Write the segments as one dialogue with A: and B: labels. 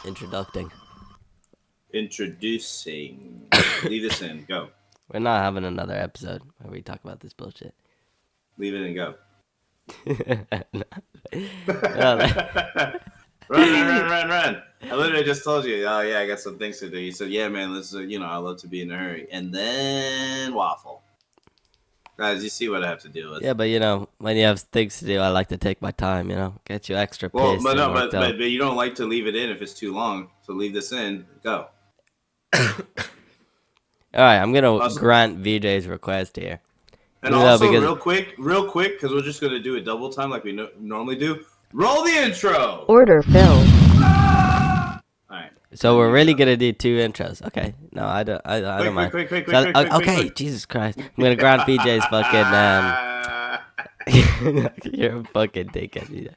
A: Introducing.
B: Introducing. Leave this in. Go.
A: We're not having another episode where we talk about this bullshit.
B: Leave it and go.
A: Well,
B: Run. I literally just told you, oh, yeah, I got some things to do. You said, yeah, man, let's, I love to be in a hurry. And then waffle. Guys, you see what I have to deal with.
A: yeah, but when you have things to do, I like to take my time. Get you extra pissed.
B: Well, but
A: and
B: no,
A: worked
B: but
A: up.
B: you don't like to leave it in if it's too long. So leave this in. Go.
A: All right, I'm gonna
B: Also-
A: grant VJ's request here.
B: And
A: No,
B: also,
A: because-
B: real quick, because we're just gonna do it double time like we normally do. Roll the intro.
C: Order filled.
B: All right.
A: So we're really gonna do 2 intros. Okay. No, I don't. I don't mind.
B: Quick.
A: Okay, Jesus Christ! I'm gonna grant VJ's fucking. You're a fucking dickhead.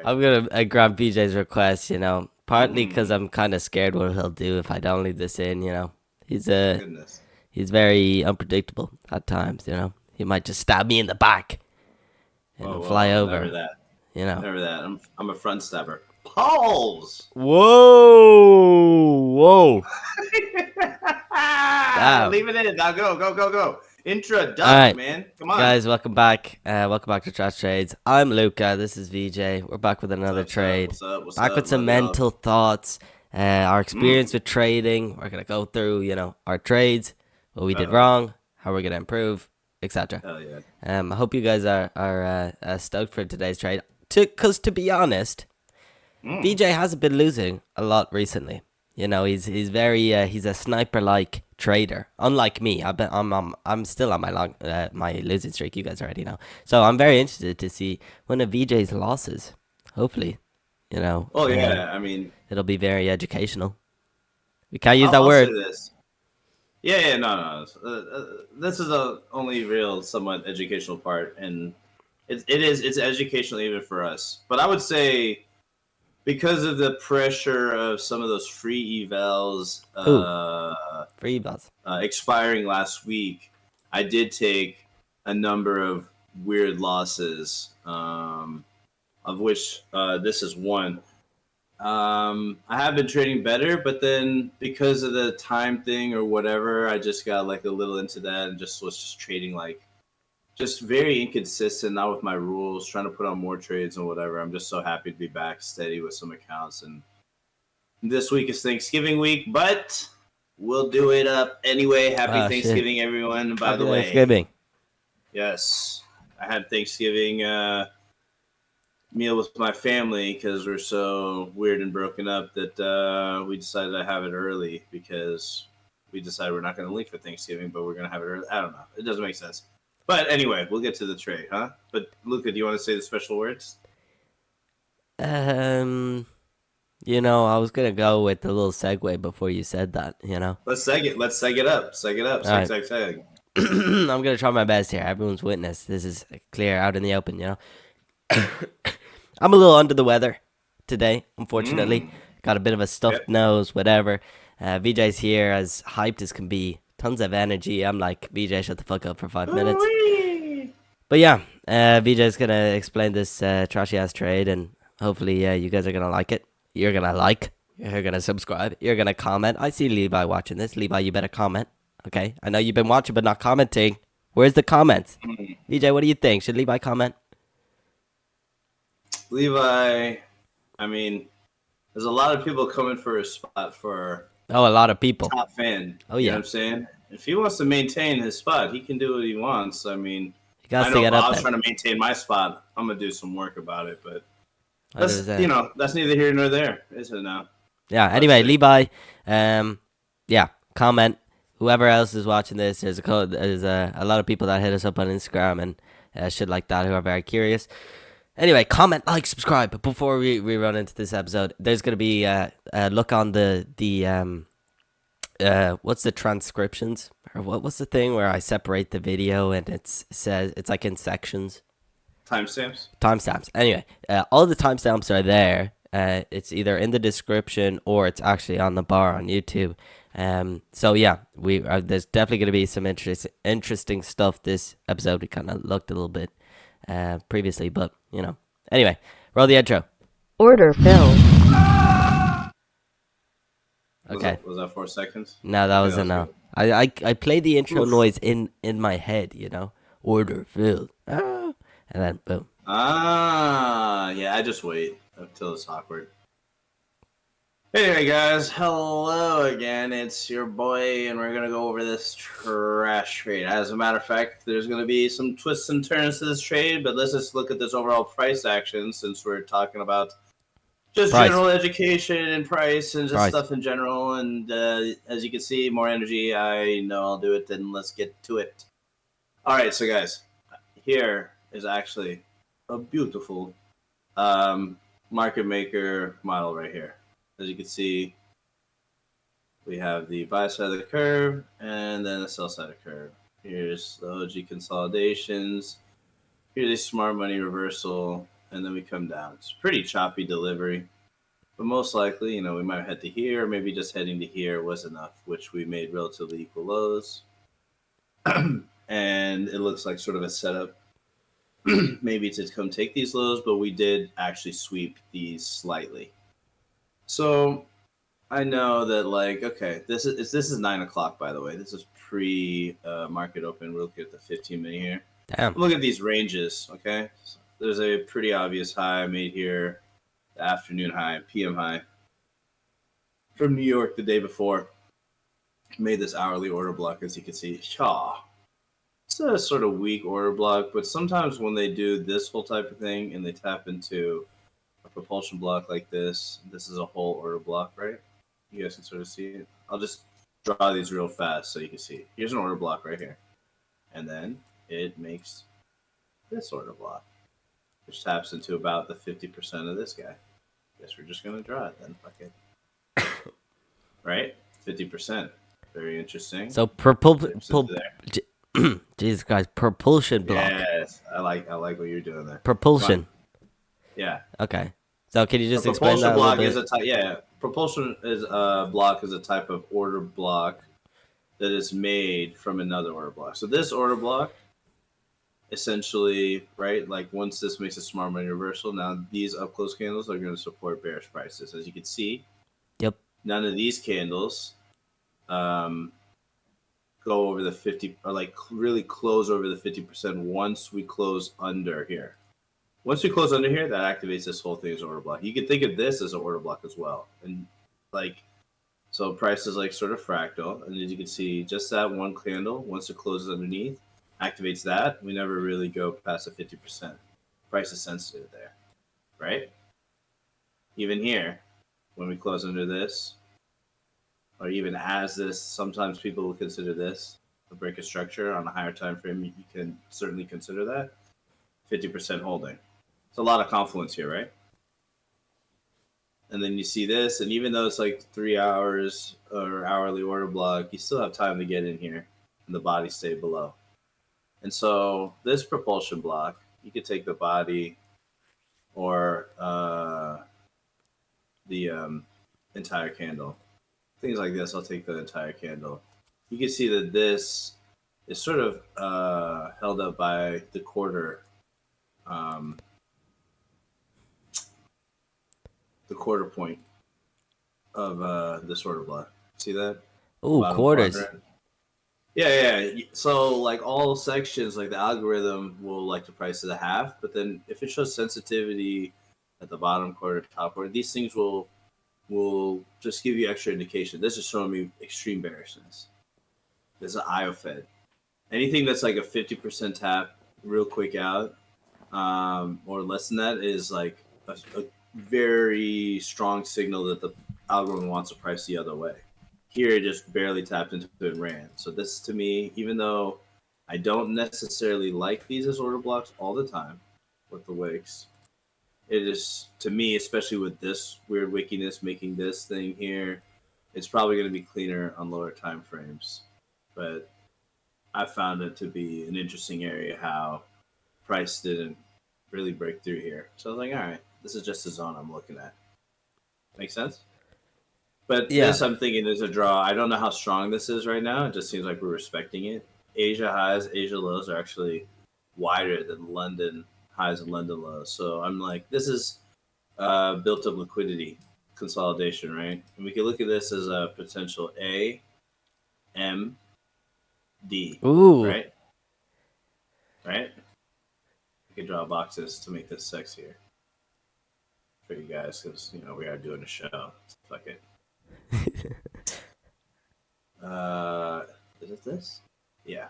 A: I'm gonna grant VJ's request. Partly because I'm kind of scared what he'll do if I don't leave this in.
B: Goodness.
A: He's very unpredictable at times. He might just stab me in the back and fly over.
B: Never that. Never that. I'm a front stabber. Pause.
A: Whoa.
B: Leave it in. Now go. Introduction,
A: All right,
B: man. Come on.
A: Guys, welcome back. Welcome back to Trash Trades. I'm Luca. This is VJ. We're back with another trade.
B: What's
A: Back
B: up?
A: with some mental thoughts. Our experience with trading. We're gonna go through, our trades, what we did wrong, how we're gonna improve, etc.
B: Hell yeah.
A: I hope you guys are stoked for today's trade. Because to be honest, VJ hasn't been losing a lot recently. He's very he's a sniper-like trader. Unlike me, I'm still on my losing streak. You guys already know. So I'm very interested to see one of VJ's losses. Hopefully,
B: Oh yeah, I mean,
A: it'll be very educational. We can't use that
B: I'll
A: word.
B: say this. Yeah, no. This is the only real, somewhat educational part, and it's educational even for us. But I would say, because of the pressure of some of those free evals
A: Free buzz.
B: expiring last week, I did take a number of weird losses, of which this is one. I have been trading better, but then because of the time thing or whatever, I just got like a little into that and was just trading just very inconsistent, not with my rules, trying to put on more trades and whatever. I'm just so happy to be back steady with some accounts. And this week is Thanksgiving week, but we'll do it up anyway. Happy Thanksgiving, everyone, by the way.
A: Thanksgiving.
B: Yes. I had Thanksgiving meal with my family because we're so weird and broken up that we decided to have it early because we decided we're not going to link for Thanksgiving, but we're going to have it early. I don't know. It doesn't make sense. But anyway, we'll get to the trade, huh? But Luca, do you want to say the special words?
A: I was gonna go with the little segue before you said that.
B: Let's seg it. Let's seg it up. Seg it up.
A: All
B: Seg.
A: I'm gonna try my best here. Everyone's witness. This is clear, out in the open. I'm a little under the weather today, unfortunately. Got a bit of a stuffed nose, whatever. VJ's here, as hyped as can be. Tons of energy. I'm like, VJ, shut the fuck up for 5 minutes.
B: Ooh-wee.
A: But yeah, VJ's gonna explain this trashy ass trade, and hopefully you guys are gonna like it. You're gonna subscribe, you're gonna comment. I see Levi watching this. Levi, you better comment. Okay, I know you've been watching but not commenting. Where's the comments? VJ, what do you think? Should Levi comment?
B: Levi, I mean, there's a lot of people coming for a spot for
A: A lot of people.
B: top fan.
A: Oh,
B: You
A: yeah.
B: know what I'm saying? If he wants to maintain his spot, he can do what he wants. I mean,
A: You guys
B: I
A: to
B: know
A: get
B: if I
A: up
B: was
A: there.
B: trying to maintain my spot, I'm gonna do some work about it. But
A: What is that?
B: that's neither here nor there, is it now?
A: Yeah. Anyway,
B: see.
A: Levi, yeah, comment. Whoever else is watching this, there's a lot of people that hit us up on Instagram and shit like that who are very curious. Anyway, comment, like, subscribe. But before we run into this episode, there's gonna be a look on the what's the transcriptions, or what's the thing where I separate the video and says it's like in sections.
B: Timestamps.
A: Anyway, all the timestamps are there. It's either in the description or it's actually on the bar on YouTube. So yeah, there's definitely going to be some interesting stuff this episode. We kind of looked a little bit previously, but anyway, roll the intro.
C: Order filled.
A: Okay.
B: Was that 4 seconds?
A: No, that
B: Okay,
A: was
B: that
A: a
B: was
A: no.
B: good.
A: I play the intro
B: Oof.
A: noise in my head, you know. Order filled. Ah, and then boom.
B: Ah, yeah. I just wait until it's awkward. Hey guys, hello again. It's your boy, and we're gonna go over this trash trade. As a matter of fact, there's gonna be some twists and turns to this trade, but let's just look at this overall price action since we're talking about just
A: Price.
B: general education and price and just
A: Price.
B: stuff in general. And as you can see, more energy. I know I'll do it. Then let's get to it. All right, so guys, here is actually a beautiful um, market maker model right here. As you can see, we have the buy side of the curve and then the sell side of the curve. Here's the OG consolidations. Here's a smart money reversal, and then we come down. It's pretty choppy delivery, but most likely, we might head to here, or maybe just heading to here was enough, which we made relatively equal lows. And it looks like sort of a setup, maybe to come take these lows, but we did actually sweep these slightly. So I know that, like, okay, this is 9 o'clock, by the way. This is pre market open. We'll look at the 15 minute here.
A: Damn.
B: Look at these ranges. Okay, so there's a pretty obvious high made here, the afternoon high, PM high from New York the day before. Made this hourly order block, as you can see. Shaw. It's a sort of weak order block, but sometimes when they do this whole type of thing and they tap into a propulsion block like this is a whole order block, right? You guys can sort of see it. I'll just draw these real fast so you can see. Here's an order block right here. And then it makes this order block, which taps into about the 50% of this guy. Guess we're just going to draw it then. Fuck it. Right? 50%. Very interesting.
A: So Jesus Christ, propulsion block.
B: Yes, I like what you're doing there.
A: Propulsion.
B: Yeah.
A: Okay. So can you
B: A
A: just explain
B: propulsion
A: that a little
B: block
A: bit?
B: is a type. Yeah, propulsion is a block is a type of order block that is made from another order block. So this order block, essentially, right? Like once this makes a smart money reversal, now these up close candles are going to support bearish prices. As you can see,
A: Yep.
B: none of these candles um, go over the 50 or like really close over the 50% once we close under here. Once we close under here, that activates this whole thing as order block. You can think of this as an order block as well. And like, so price is like sort of fractal. And as you can see, just that one candle, once it closes underneath, activates that. We never really go past the 50%. Price is sensitive there, right? Even here, when we close under this, or even as this, sometimes people will consider this a break of structure on a higher time frame. You can certainly consider that 50% holding. It's a lot of confluence here, right? And then you see this, and even though it's like 3 hours or hourly order block, you still have time to get in here, and the body stay below. And so this propulsion block, you could take the body or the entire candle. Things like this, I'll take the entire candle. You can see that this is sort of held up by the quarter. The quarter point of this order block. See that?
A: Ooh,
B: Bottom
A: quarters.
B: quadrant. Yeah. So like all sections, like the algorithm will like to price it a half, but then if it shows sensitivity at the bottom quarter, top quarter, these things will just give you extra indication. This is showing me extreme bearishness. This is an IO Fed. Anything that's like a 50% tap, real quick out, or less than that is like a very strong signal that the algorithm wants to price the other way. Here, it just barely tapped into it and ran. So this, to me, even though I don't necessarily like these as order blocks all the time with the wicks, it is, to me, especially with this weird wickiness making this thing here, it's probably going to be cleaner on lower time frames. But I found it to be an interesting area how price didn't really break through here. So I was like, all right, this is just the zone I'm looking at. Make sense? But
A: Yeah.
B: this, I'm thinking, is a draw. I don't know how strong this is right now. It just seems like we're respecting it. Asia highs, Asia lows are actually wider than London highs and London lows. So I'm like, this is built up liquidity consolidation, right? And we can look at this as a potential A, M, D,
A: Ooh.
B: right? Right? We can draw boxes to make this sexier for you guys because we are doing a show. So fuck it. Uh, is it this? Yeah.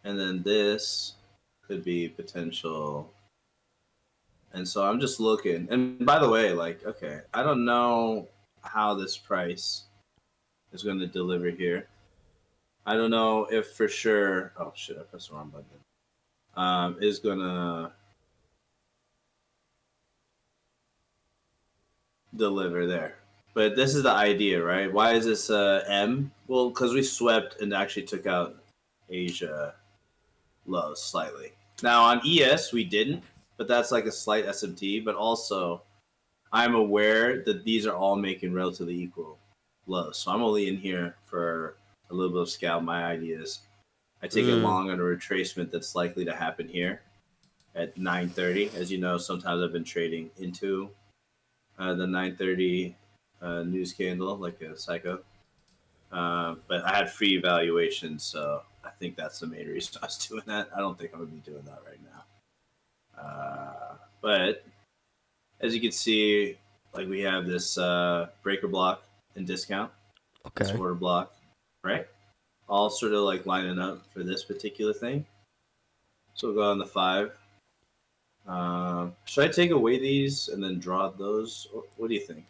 B: And then this could be potential. And so I'm just looking. And by the way, like, okay, I don't know how this price is going to deliver here. I don't know if for sure. Oh shit! I pressed the wrong button. Is gonna deliver there. But this is the idea, right? Why is this M? Well, because we swept and actually took out Asia lows slightly. Now on ES we didn't, but that's like a slight SMT. But also I'm aware that these are all making relatively equal lows. So I'm only in here for a little bit of scalp. My ideas. I take it
A: Mm.
B: long on a retracement that's likely to happen here at 9:30. As you know, sometimes I've been trading into the 9:30 news candle like a psycho. But I had free evaluation, so I think that's the main reason I was doing that. I don't think I'm gonna be doing that right now. But as you can see, like we have this breaker block and discount, this
A: Okay.
B: order block, right? All sort of like lining up for this particular thing. So we'll go on the 5. Should I take away these and then draw those? What do you think?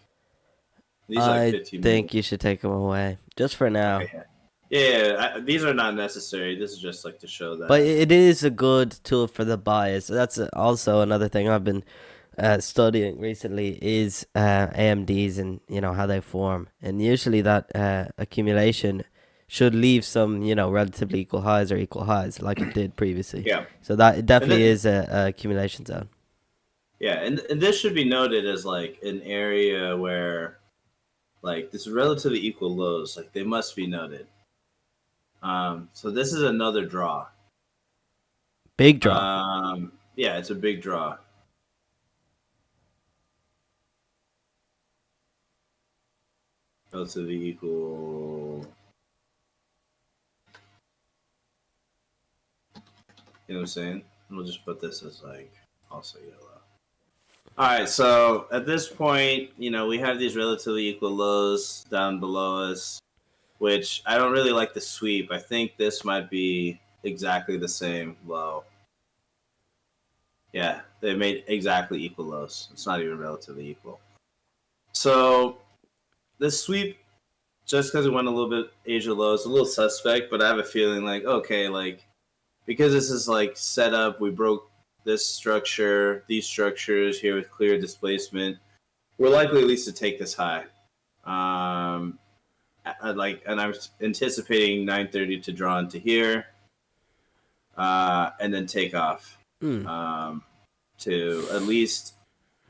B: These are like
A: I
B: 15
A: think you
B: minutes.
A: should take them away just for now.
B: Okay, yeah. Yeah, these are not necessary. This is just like to show
A: But
B: that.
A: it is a good tool for the bias. That's also another thing I've been studying recently is AMDs and how they form. And usually that accumulation should leave some relatively equal highs or equal highs like it did previously.
B: Yeah.
A: So that it
B: And
A: definitely
B: then,
A: is a accumulation zone.
B: yeah, and this should be noted as like an area where like this relatively equal lows, like they must be noted. So this is another draw.
A: Big draw.
B: Yeah, it's a big draw. Relatively equal. You know what I'm saying? And we'll just put this as like also yellow. All right, so at this point, we have these relatively equal lows down below us, which I don't really like the sweep. I think this might be exactly the same low. Yeah, they made exactly equal lows. It's not even relatively equal. So this sweep, just because it went a little bit Asia low, it's a little suspect, but I have a feeling like, okay, like, because this is like set up, we broke this structure, these structures here with clear displacement. We're likely at least to take this high. And I'm anticipating 9:30 to draw into here, and then take off
A: Mm.
B: um, to at least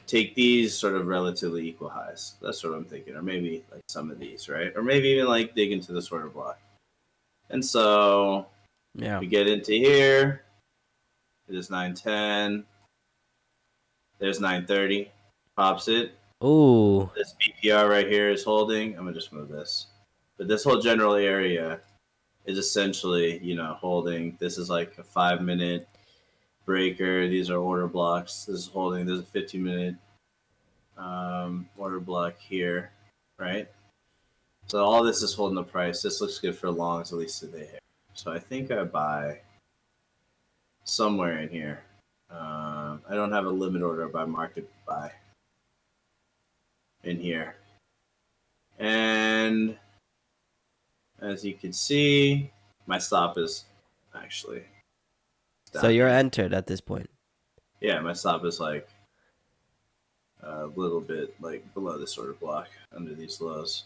B: take these sort of relatively equal highs. That's what I'm thinking, or maybe like some of these, right? Or maybe even like dig into this order block. And so
A: Yeah.
B: we get into here. It is 9:10. There's 9:30. Pops it.
A: Ooh.
B: This BPR right here is holding. I'm gonna just move this. But this whole general area is essentially, holding. This is like a 5-minute breaker. These are order blocks. This is holding. There's a 15-minute order block here, right? So all this is holding the price. This looks good for longs, at least today. So I think I buy somewhere in here. I don't have a limit order by market buy in here. And as you can see, my stop is actually
A: So
B: down
A: you're
B: here.
A: entered at this point.
B: Yeah, my stop is like a little bit like below this order block under these lows.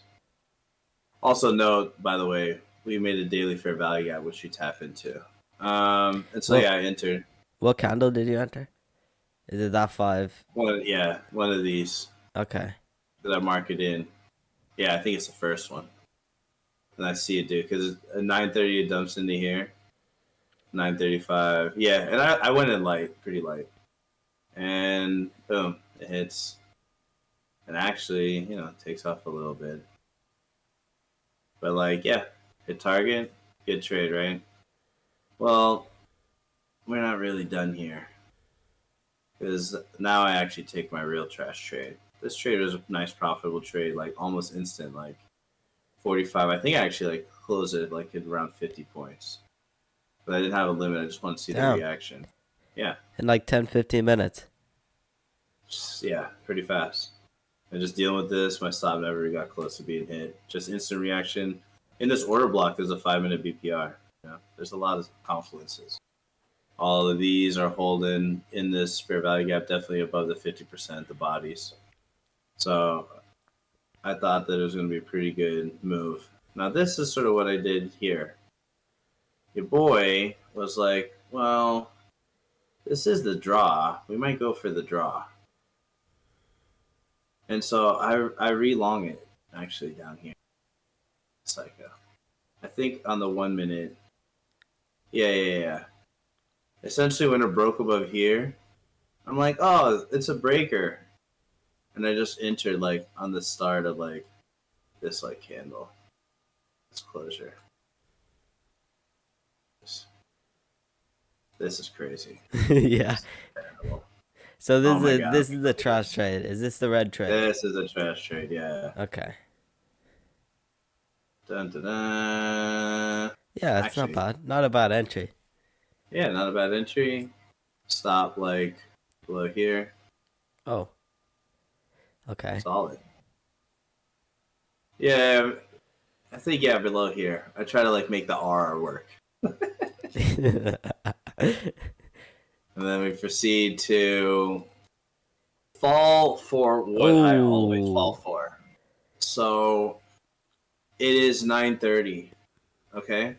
B: Also note, by the way, we made a daily fair value gap which you tap into. And so
A: What
B: yeah, I entered
A: what candle did you enter? Is it that 5?
B: one of these
A: Okay.
B: that I mark it in. Yeah, I think it's the first one. And I see it, dude, because at 9:30 it dumps into here. 9:35. Yeah, and I went in light, pretty light. And boom. It hits, and actually, it takes off a little bit. But like, yeah, hit target, good trade, right? Well, we're not really done here because now I actually take my real trash trade. This trade was a nice, profitable trade, like almost instant, like 45. I think I actually like closed it like at around 50 points, but I didn't have a limit. I just wanted to see the
A: Damn.
B: reaction. Yeah,
A: In like 10, 15 minutes.
B: yeah, pretty fast. And just dealing with this, my stop never got close to being hit. Just instant reaction. In this order block, there's a 5-minute BPR. There's a lot of confluences. All of these are holding in this fair value gap, definitely above the 50%, the bodies. So I thought that it was going to be a pretty good move. Now, this is sort of what I did here. Your boy was like, well, this is the draw. We might go for the draw. And so I re-long it, actually, down here. Psycho. I think on the 1 minute. Yeah. Essentially, when it broke above here, I'm like, oh, it's a breaker. And I just entered, like, on the start of, like, this, like, candle. This closure. This is crazy.
A: Yeah.
B: This is terrible.
A: So
B: Oh my God.
A: this is the trash trade. Is this the red trade?
B: This is a trash trade, yeah.
A: Okay.
B: Dun, dun, dun.
A: Yeah, it's not
B: Actually,
A: bad. Not a bad entry.
B: yeah, not a bad entry. Stop, like, below here.
A: Oh. Okay.
B: Solid. Yeah, I think, yeah, below here. I try to, like, make the R work. And then we proceed to fall for what I always fall for. So it is 9:30. Okay?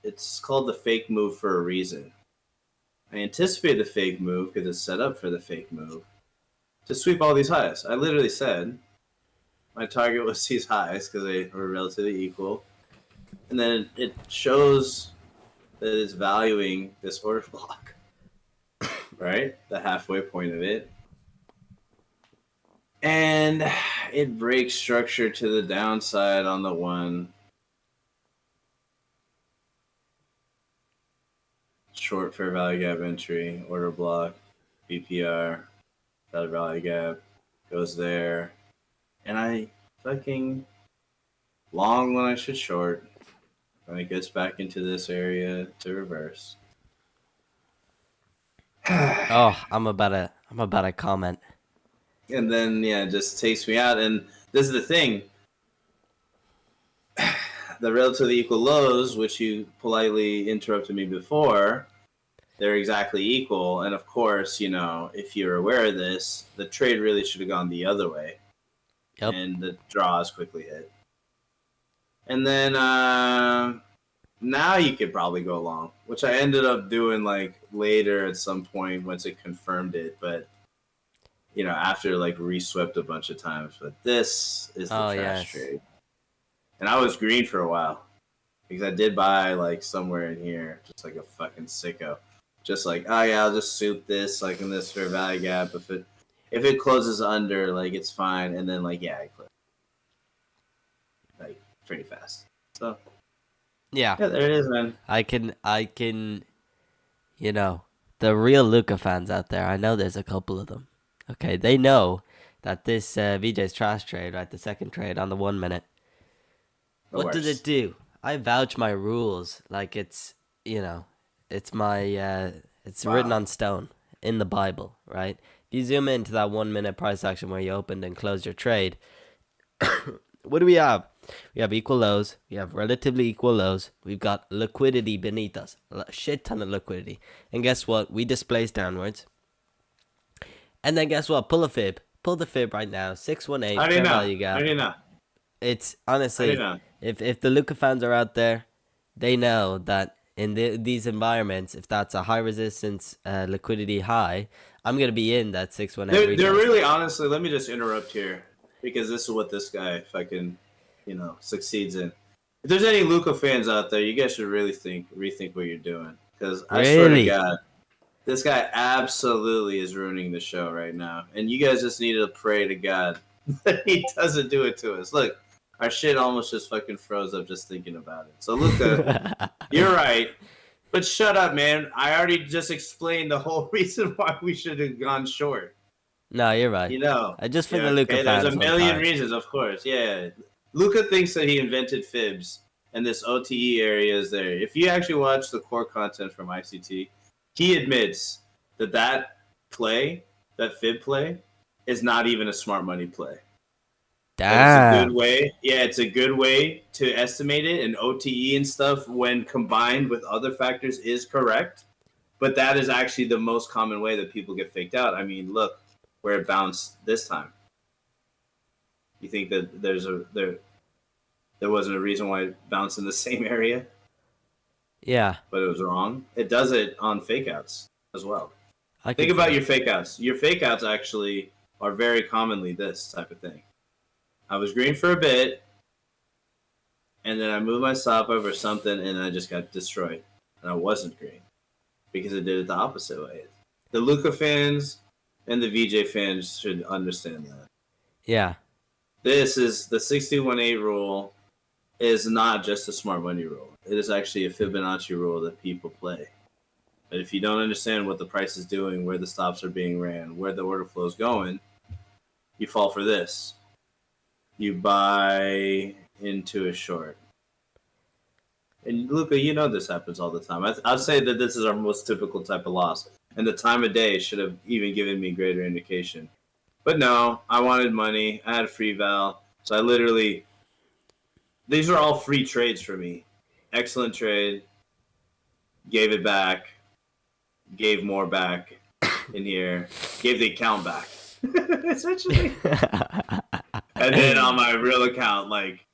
B: It's called the fake move for a reason. I anticipated the fake move because it's set up for the fake move to sweep all these highs. I literally said my target was these highs because they were relatively equal. And then it shows that it's valuing this order block. Right? The halfway point of it. And it breaks structure to the downside on the one. Short fair value gap entry, order block, BPR, fair value gap, goes there. And I fucking long when I should short. When it gets back into this area to reverse.
A: Oh, I'm about to comment.
B: And then, yeah, it just takes me out. And this is the thing. The relatively equal lows, which you politely interrupted me before, they're exactly equal. And of course, if you're aware of this, the trade really should have gone the other way.
A: Yep.
B: And the draw is quickly hit. And then now you could probably go long, which I ended up doing like later at some point once it confirmed it. But after like reswept a bunch of times. But this is the trash trade. And I was green for a while because I did buy like somewhere in here, just like a fucking sicko. Just like, oh yeah, I'll just soup this like in this fair value gap. If it closes under, like it's fine. And then like, yeah, I close like pretty fast. So
A: yeah,
B: there it is, man.
A: I can, the real Luca fans out there. I know there's a couple of them. Okay, they know that this VJ's trash trade, right, the second trade on the 1 minute. What did it do? I vouch my rules like it's it's my it's written on stone in the Bible, right? If you zoom into that 1 minute price action where you opened and closed your trade, what do we have? We have equal lows. We have relatively equal lows. We've got liquidity beneath us, a shit ton of liquidity. And guess what? We displaced downwards. And then guess what? Pull a fib. Pull the fib right now. 618 fair value gap.
B: I did not.
A: It's honestly, if the Luca fans are out there, they know that in these environments, if that's a high resistance liquidity high, I'm gonna be in that 618.
B: They're really honestly. Let me just interrupt here because this is what this guy fucking succeeds in. If there's any Luca fans out there, you guys should really rethink what you're doing because I swear to God, This guy absolutely is ruining the show right now, and you guys just need to pray to God that he doesn't do it to us. Look, our shit almost just fucking froze up just thinking about it. So Luca, you're right, but shut up, man. I already just explained the whole reason why we should have gone short.
A: No, you're right.
B: You know,
A: Just for
B: yeah.
A: the Luca
B: Okay, there's a
A: fans one
B: million
A: time.
B: reasons, of course. Yeah, Luca thinks that he invented fibs, and this OTE area is there. If you actually watch the core content from ICT, he admits that play, that fib play, is not even a smart money play. That it's a good
A: Damn.
B: way. Yeah, it's a good way to estimate it, and OTE and stuff when combined with other factors is correct. But that is actually the most common way that people get faked out. I mean, look where it bounced this time. You think that there wasn't a reason why it bounced in the same area,
A: Yeah,
B: but it was wrong. It does it on fake outs as well.
A: I can
B: Think
A: see
B: about
A: that.
B: your fake outs. Your fake outs actually are very commonly this type of thing. I was green for a bit, and then I moved my stop over something, and I just got destroyed. And I wasn't green because I did it the opposite way. The Luca fans and the VJ fans should understand that.
A: Yeah.
B: This is the 61-8 rule is not just a smart money rule. It is actually a Fibonacci rule that people play. But if you don't understand what the price is doing, where the stops are being ran, where the order flow is going, you fall for this. You buy into a short. And Luca, you know this happens all the time. I'd say that this is our most typical type of loss. And the time of day should have even given me greater indication. But no, I wanted money. I had a free val. So I literally, these are all free trades for me. Excellent trade. Gave it back. Gave more back in here. Gave the account back. Essentially. And then on my real account, like,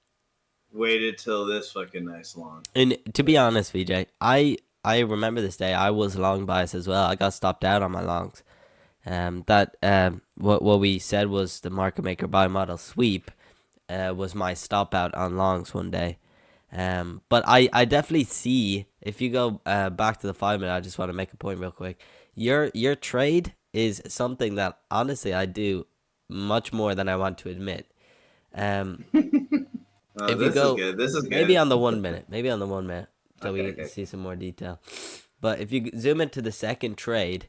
B: waited till this fucking nice long.
A: And to be honest, VJ, I remember this day. I was long bias as well. I got stopped out on my longs. What we said was the market maker buy model sweep was my stop out on longs one day. But I definitely see, if you go back to the 5 minute, I just want to make a point real quick. Your trade is something that honestly I do much more than I want to admit. Um,
B: Oh,
A: if you
B: this is
A: go
B: good. This is
A: maybe
B: good.
A: on the 1 minute, so
B: Okay,
A: we
B: okay.
A: see some more detail. But if you zoom into the second trade,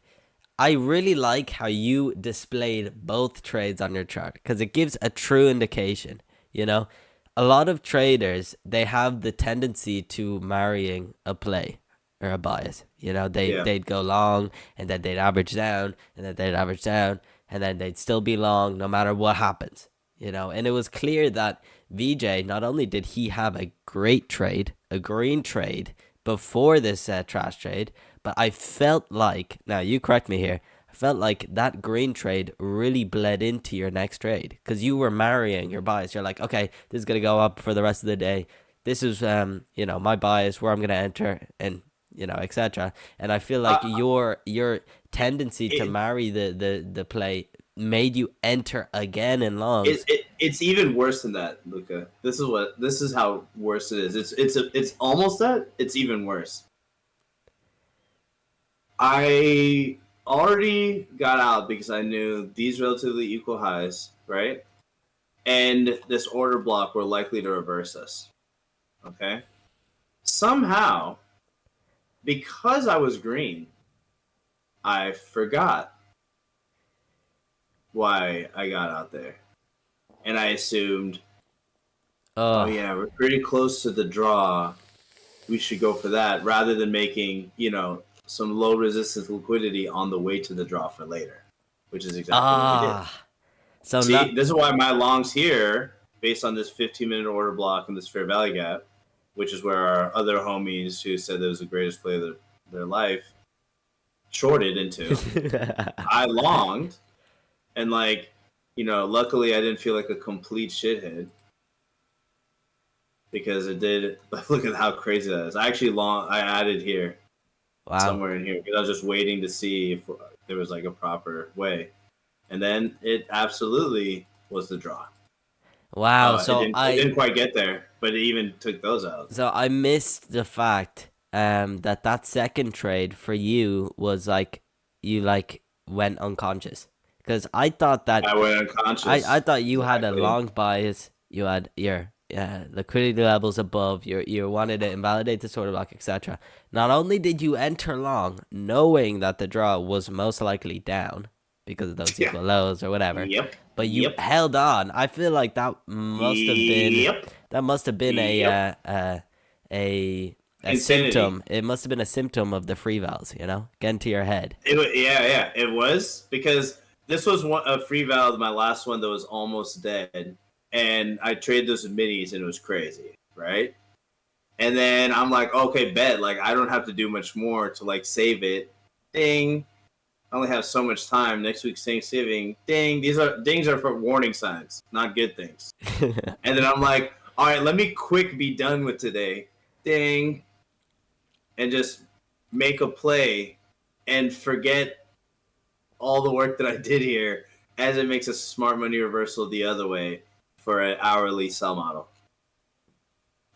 A: I really like how you displayed both trades on your chart because it gives a true indication. You know, a lot of traders, they have the tendency to marrying a play or a bias. You know,
B: Yeah.
A: they'd go long and then they'd average down and then they'd average down and then they'd still be long no matter what happens. You know, and it was clear that VJ, not only did he have a great trade, a green trade before this trash trade, but I felt like, now you correct me here, I felt like that green trade really bled into your next trade because you were marrying your bias. You're like, okay, this is going to go up for the rest of the day. This is, my bias, where I'm going to enter, and, etc. And I feel like
B: Uh,
A: your tendency to
B: it,
A: marry the play made you enter again in longs.
B: it's even worse than that, Luca. This is how worse it is. It's almost that. It's even worse. I already got out because I knew these relatively equal highs, right? And this order block were likely to reverse us. Okay. Somehow, because I was green, I forgot why I got out there. And I assumed, oh
A: Oh,
B: yeah, we're pretty close to the draw. We should go for that rather than making, some low resistance liquidity on the way to the draw for later, which is exactly what we did.
A: ah. So
B: See,
A: not.
B: this is why my longs here, based on this 15-minute order block and this fair value gap, which is where our other homies who said it was the greatest play of their life shorted into. I longed, and luckily I didn't feel like a complete shithead because it did. Look at how crazy that is. I actually I added here
A: Wow.
B: somewhere in here because I was just waiting to see if there was like a proper way, and then it absolutely was the draw.
A: Wow.
B: It
A: So
B: didn't. It
A: I
B: didn't quite get there, but it even took those out.
A: so I missed the fact that second trade for you was like you like went unconscious? Because I thought that
B: I went
A: I
B: unconscious.
A: thought you had a
B: Exactly.
A: long bias. You had your liquidity levels above. You wanted to invalidate the order block, etc. Not only did you enter long, knowing that the draw was most likely down because of those
B: Yeah.
A: equal lows or whatever,
B: Yep.
A: but you
B: Yep.
A: held on. I feel like
B: Yep.
A: that must have been
B: Yep.
A: a a
B: Insanity.
A: symptom. It must have been a symptom of the free vals. Get into your head.
B: Yeah, it was because this was a free valid, my last one that was almost dead, and I traded those with minis, and it was crazy, right? And then I'm like, okay, bet, like I don't have to do much more to like save it. Ding, I only have so much time. Next week's Thanksgiving. Ding, these are dings are for warning signs, not good things. And then I'm like, all right, let me quick be done with today. Ding, and just make a play and forget all the work that I did here as it makes a smart money reversal the other way for an hourly sell model.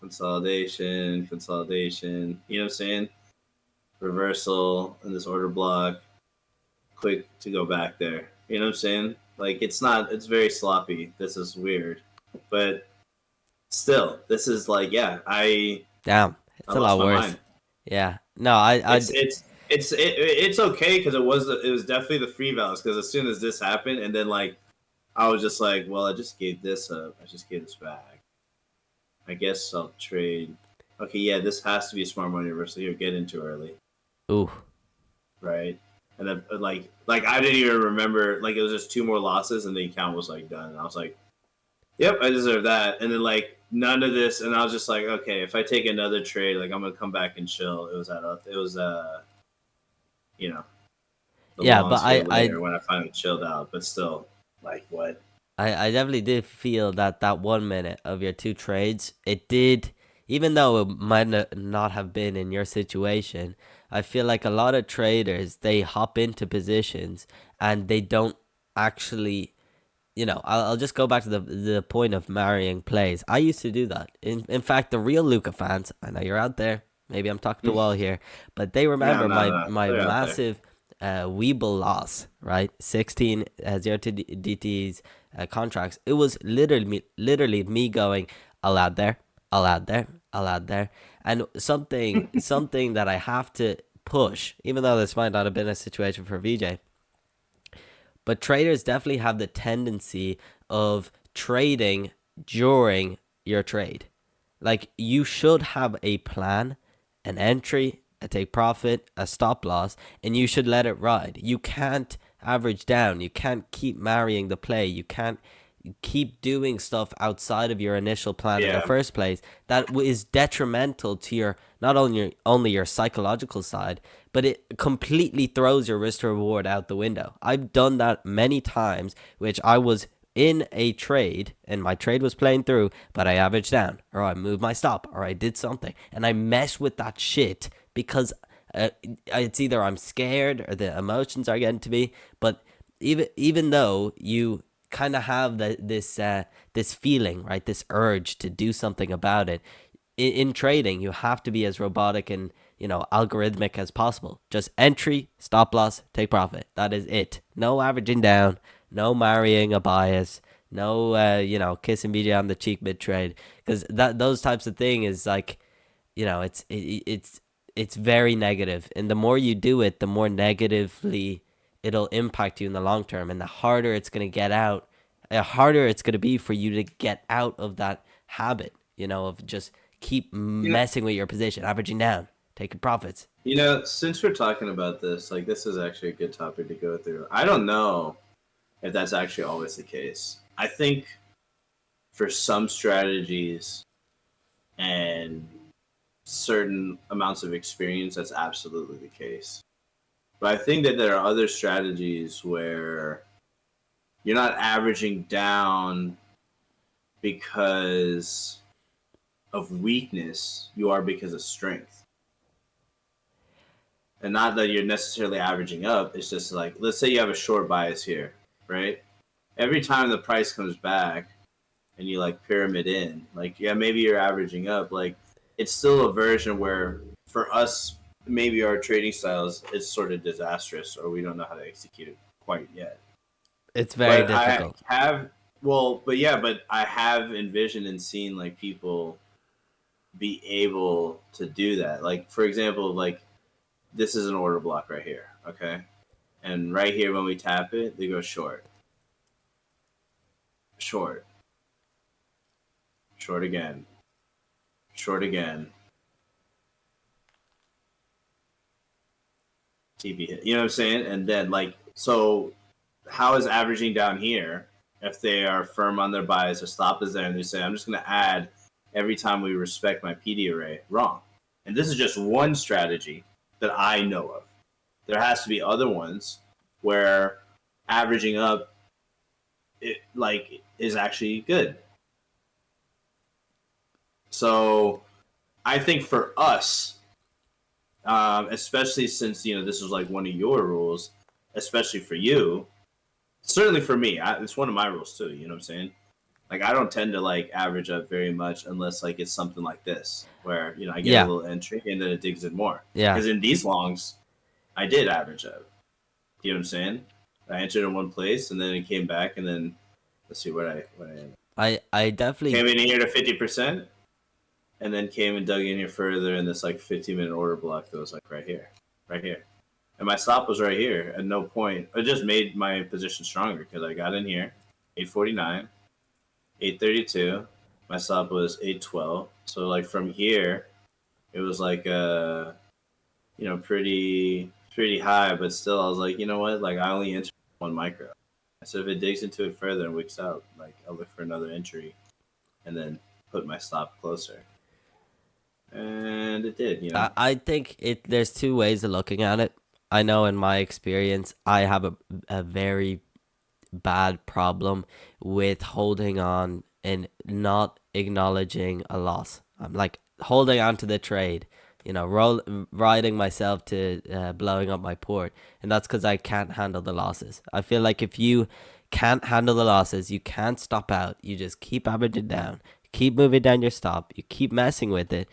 B: Consolidation, consolidation. You know what I'm saying? Reversal in this order block. Quick to go back there. You know what I'm saying? Like it's not. It's very sloppy. This is weird, but still, this is like yeah.
A: Damn,
B: I
A: it's a
B: lost
A: lot
B: my
A: worse.
B: mind.
A: Yeah. No, I
B: It's okay because it was definitely the free values because as soon as this happened and then like I was just like, well, I just gave this up. I just gave this back. I guess I'll trade. Okay, yeah, this has to be a smart money reversal. You're getting too early,
A: ooh.
B: right? And then like I didn't even remember. Like it was just two more losses, and the account was like done. And I was like, yep, I deserve that. And then like none of this, and I was just like, okay, if I take another trade, like I'm gonna come back and chill. It was you know the
A: Yeah, but
B: longs here later when I finally chilled out. But still, like what?
A: I definitely did feel that that 1 minute of your two trades, it did, even though it might not have been in your situation, I feel like a lot of traders, they hop into positions and they don't actually, I'll just go back to the point of marrying plays. I used to do that. In fact, the real Luca fans, I know you're out there. Maybe I'm talking to wall here, but they
B: No,
A: remember
B: no, no.
A: my
B: They're out there.
A: massive Weeble loss, right? 16 0 to DT's contracts. It was literally me going, I'll add there, I'll add there, I'll add there, and something that I have to push, even though this might not have been a situation for VJ, but traders definitely have the tendency of trading during your trade. Like you should have a plan, an entry, a take profit, a stop loss, and you should let it ride. You can't average down. You can't keep marrying the play. You can't keep doing stuff outside of your initial plan in the
B: Yeah,
A: first place that is detrimental to your not only your psychological side, but it completely throws your risk to reward out the window. I've done that many times, which I was in a trade and my trade was playing through, but I averaged down or I moved my stop or I did something and I mess with that shit because it's either I'm scared or the emotions are getting to me. But even though you kind of have this feeling, right, this urge to do something about it, in trading you have to be as robotic and algorithmic as possible. Just entry, stop loss, take profit. That is it. No averaging down, no marrying a bias, no kissing BJ on the cheek mid trade, because that those types of thing is like, it's very negative, and the more you do it, the more negatively it'll impact you in the long term, and the harder it's going to get out, the harder it's going to be for you to get out of that habit, of just keep
B: you know,
A: messing with your position, averaging down, taking profits.
B: since we're talking about this, like this is actually a good topic to go through. I don't know if that's actually always the case. I think for some strategies and certain amounts of experience, that's absolutely the case. But I think that there are other strategies where you're not averaging down because of weakness, you are because of strength. And not that you're necessarily averaging up. It's just like, let's say you have a short bias here, right? Every time the price comes back and you like pyramid in, like, yeah, maybe you're averaging up. Like, it's still a version where for us maybe our trading styles is sort of disastrous, or we don't know how to execute it quite yet.
A: It's very
B: But I
A: difficult.
B: have, well, but yeah, but I have envisioned and seen like people be able to do that. Like for example, like this is an order block right here, okay, and right here when we tap it, they go short, short, short again, short again, TP hit. You know what I'm saying? And then like so, how is averaging down here if they are firm on their bias, their stop is there, and they say I'm just going to add every time we respect my PD array? Wrong. And this is just one strategy that I know of. There has to be other ones where averaging up it like is actually good. So I think for us, especially since this is like one of your rules, especially for you, certainly for me, it's one of my rules too. You know what I'm saying? Like I don't tend to like average up very much unless like it's something like this where I get a
A: Yeah,
B: little entry and then it digs in more.
A: yeah.
B: Because in these longs, I did average up. You know what I'm saying? I entered in one place and then it came back and then let's see what I
A: I definitely
B: came in here to 50% and then came and dug in here further in this like 15-minute order block that was like right here. And my stop was right here at no point. It just made my position stronger because I got in here, 849, 832. My stop was 812. So like from here, it was like pretty high, but still I was like, you know what? Like I only entered one micro. So if it digs into it further and wicks out, like I'll look for another entry and then put my stop closer. And it did.
A: I think there's two ways of looking at it. I know in my experience I have a very bad problem with holding on and not acknowledging a loss. I'm like holding on to the trade, riding myself to blowing up my port, and that's because I can't handle the losses. I feel like if you can't handle the losses, you can't stop out. You just keep averaging down, keep moving down your stop, you keep messing with it.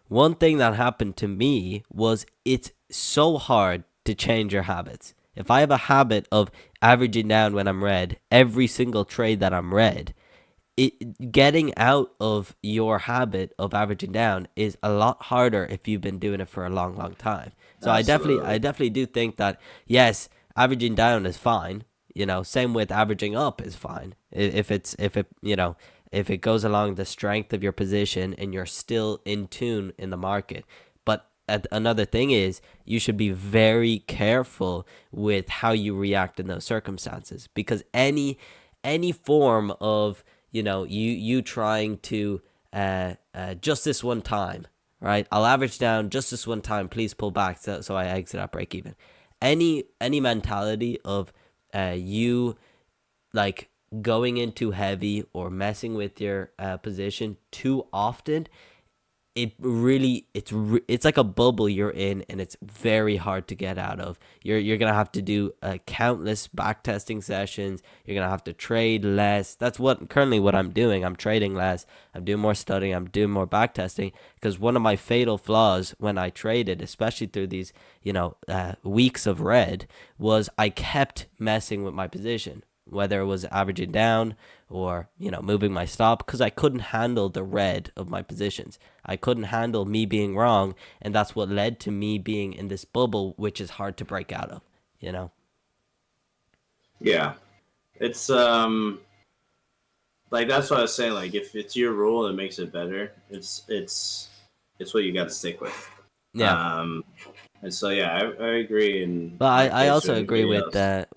A: One thing that happened to me was it's so hard to change your habits. If I have a habit of averaging down when I'm red, every single trade that I'm red, getting out of your habit of averaging down is a lot harder if you've been doing it for a long, long time. So I
B: Absolutely.
A: definitely do think that yes, averaging down is fine. Same with averaging up is fine. If it goes along the strength of your position and you're still in tune in the market. But another thing is you should be very careful with how you react in those circumstances because any form of you trying to just this one time, right? I'll average down just this one time. Please pull back so I exit at break even. Any mentality of you like going into heavy or messing with your position too often, it's like a bubble you're in and it's very hard to get out of. You're gonna have to do countless backtesting sessions. You're gonna have to trade less. That's what I'm doing. I'm trading less. I'm doing more studying. I'm doing more backtesting because one of my fatal flaws when I traded, especially through these weeks of red, was I kept messing with my position, whether it was averaging down or moving my stop, because I couldn't handle the red of my positions. I couldn't handle me being wrong, and that's what led to me being in this bubble, which is hard to break out of.
B: Yeah. It's like that's what I was saying. Like if it's your rule and it makes it better, it's what you got to stick with.
A: Yeah.
B: Um, and so yeah, I agree in
A: But
B: my
A: I
B: case or
A: also agree
B: anybody
A: with
B: else.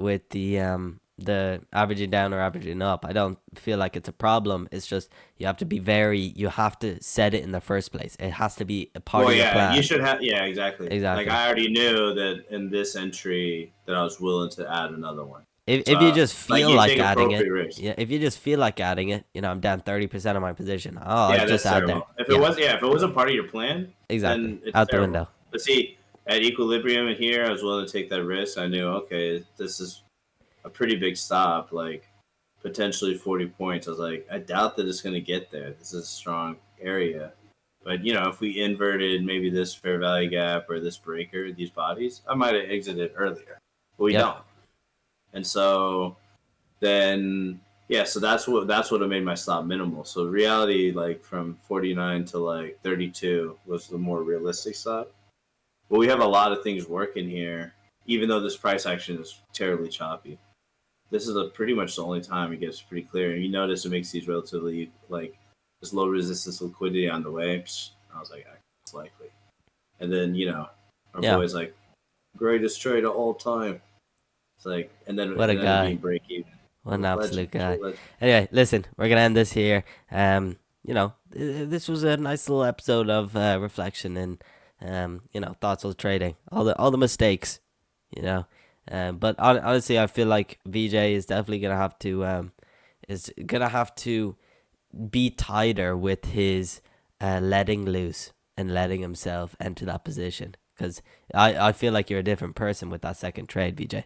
A: the averaging down or averaging up. I don't feel like it's a problem. It's just you have to set it in the first place. It has to be a part
B: Well,
A: of your
B: yeah, you
A: plan.
B: should have. Yeah, exactly. Like
A: Exactly.
B: I already knew that in this entry that I was willing to add another one.
A: If you
B: So
A: just
B: like
A: feel
B: you
A: like
B: take
A: adding it,
B: appropriate risks.
A: yeah, if you just feel like adding it, I'm down 30% of my position. Oh, I'll
B: Yeah,
A: just
B: that's
A: add there.
B: terrible. If it
A: Yeah,
B: was, yeah, if it wasn't part of your plan,
A: exactly.
B: then it's
A: Out the
B: terrible.
A: window.
B: But see, at equilibrium in here, I was willing to take that risk. I knew, okay, this is a pretty big stop, like potentially 40 points. I was like, I doubt that it's going to get there. This is a strong area, But if we inverted maybe this fair value gap or this breaker, these bodies, I might have exited earlier, but we
A: Yep.
B: don't. And so then yeah, so that's what made my stop minimal. So reality, like from 49 to like 32 was the more realistic stop. But we have a lot of things working here, even though this price action is terribly choppy. This is pretty much the only time it gets pretty clear. And you notice it makes these relatively like this low resistance liquidity on the way. Psh, I was like, it's likely. And then our
A: Yeah.
B: boy's like, greatest trade of all time. It's like, and then
A: What
B: it
A: a
B: ended up being
A: guy.
B: break even.
A: What an absolute
B: True
A: guy.
B: legend.
A: Anyway, listen, we're gonna end this here. This was a nice little episode of reflection and thoughts on trading. All the mistakes, you know. But honestly, I feel like VJ is gonna have to be tighter with his letting loose and letting himself enter that position. Because I feel like you're a different person with that second trade, VJ.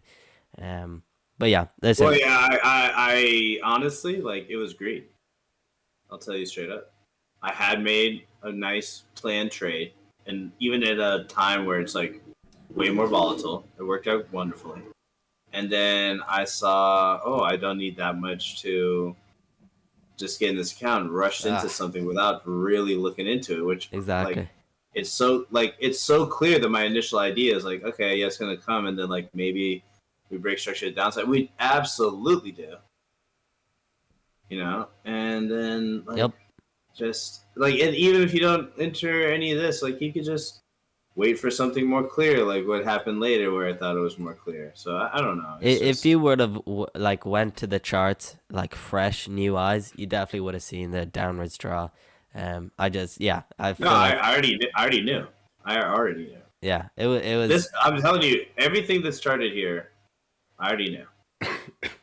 A: But yeah,
B: Well,
A: listen.
B: yeah, I honestly like it was great. I'll tell you straight up. I had made a nice planned trade, and even at a time where it's like way more volatile, it worked out wonderfully. And then I saw, oh, I don't need that much to just get in this account, and rushed into
A: Ah,
B: something without really looking into it, which like
A: exactly.
B: it's so clear that my initial idea is like, okay, yeah, it's gonna come, and then like maybe we break structure to downside. We absolutely do, and then like
A: Yep.
B: just like, and even if you don't enter any of this, like you could just wait for something more clear, like what happened later, where I thought it was more clear. So I don't know. It's
A: If
B: just
A: you would have like went to the charts like fresh new eyes, you definitely would have seen the downwards draw. I
B: no.
A: feel like
B: I already knew. I already knew.
A: yeah, it was
B: This I'm telling you, everything that started here, I already knew.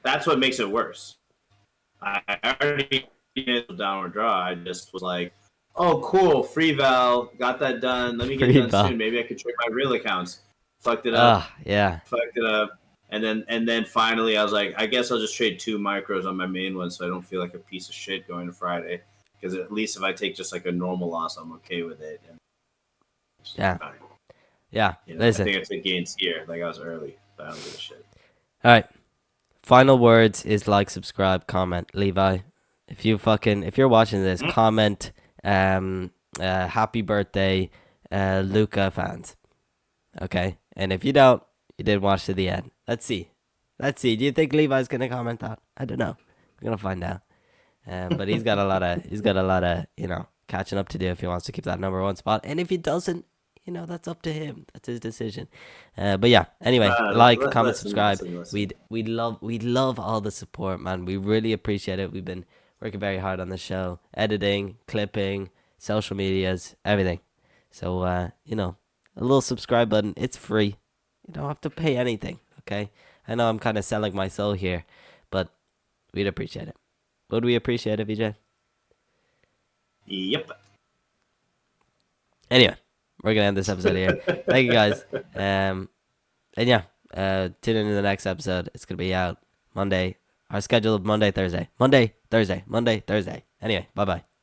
B: That's what makes it worse. I already knew the downward draw. I just was like, oh, cool, free val, got that done. Let me get it
A: free
B: done
A: ball.
B: soon. Maybe I could trade my real accounts. Fucked it up.
A: Yeah,
B: Fucked it up. And then finally, I was like, I guess I'll just trade 2 micros on my main one, so I don't feel like a piece of shit going to Friday. Because at least if I take just like a normal loss, I'm okay with it. And
A: yeah,
B: fine.
A: yeah.
B: I
A: Listen,
B: think I took gains here. Like I was early, but I don't give a shit.
A: all right. Final words is like, subscribe, comment, Levi. If you're watching this,
B: Mm.
A: comment, happy birthday, Luca fans. Okay, and if you don't, you didn't watch to the end. Let's see. Let's see. Do you think Levi's gonna comment that? I don't know. We're gonna find out. But he's got a lot of catching up to do if he wants to keep that number one spot. And if he doesn't, that's up to him. That's his decision. But yeah. Anyway, like, comment,
B: Listen,
A: subscribe.
B: listen, listen.
A: We'd love all the support, man. We really appreciate it. We've been working very hard on the show, editing, clipping, social medias, everything. So a little subscribe button. It's free. You don't have to pay anything. Okay. I know I'm kind of selling my soul here, but we'd appreciate it. Would we appreciate it, VJ?
B: Yep.
A: Anyway, we're gonna end this episode here. Thank you guys. And yeah, tune in to the next episode. It's gonna be out Monday. Our schedule of Monday, Thursday. Monday, Thursday. Monday, Thursday. Anyway, bye bye.